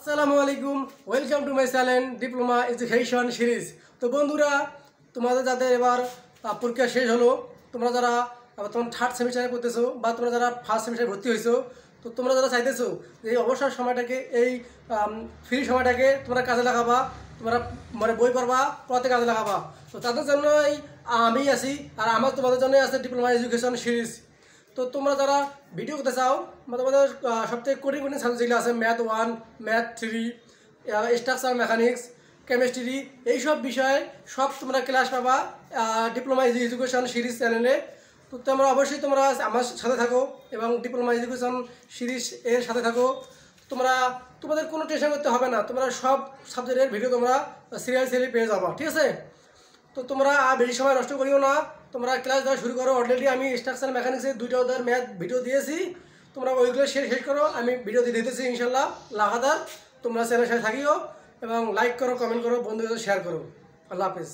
আসসালামু আলাইকুম, welcome to my channel diploma education series. তো বন্ধুরা, তোমাদের যাদের এবার পরীক্ষা শেষ হলো, তোমরা যারা তোমার থার্ড সেমিস্টারে পড়তেছো বা তোমরা যারা ফার্স্ট সেমিস্টারে ভর্তি হয়েছো, তো তোমরা যারা চাইতেছো যে এই অবসর সময়টাকে, এই ফ্রি সময়টাকে তোমরা কাজে লাগাবা, তোমরা মানে বই পড়বা, পড়াতে কাজে লাগাবা, তো তাদের জন্যই আমি আছি। আর আমার তোমাদের জন্যই আছে ডিপ্লোমা এডুকেশন সিরিজ। তো তোমরা যারা ভিডিও করতে চাও বা তোমাদের সবথেকে কঠিন কঠিন সাবজেক্ট যেগুলো আছে, math 1, math 3, structure mechanics, chemistry, এইসব বিষয়ে সব তোমরা ক্লাস পাবা ডিপ্লোমা এডুকেশন সিরিজ চ্যানেলে। তো তোমরা অবশ্যই তোমরা আমার সাথে থাকো এবং ডিপ্লোমা এডুকেশন সিরিজ এর সাথে থাকো। তোমাদের কোনো টেনশন করতে হবে না, তোমরা সব সাবজেক্টের ভিডিও তোমরা সিরিয়ালি পেয়ে যাবা, ঠিক আছে? তো তোমরা বেশি সময় নষ্ট করিও না, তোমরা ক্লাস দেওয়া শুরু করো। অলরেডি আমি স্ট্রাকচার মেকানিক্সের 2টা অধ্যায়ের ম্যাথ ভিডিও দিয়েছি, তোমরা ওইগুলো শেষ করো। আমি ভিডিও দিয়ে দিতেছি ইনশাল্লাহ লাগাতার। তোমরা চ্যানেলের সাথে থাকিও এবং লাইক করো, কমেন্ট করো, বন্ধুদের সাথে শেয়ার করো। আল্লাহ হাফেজ।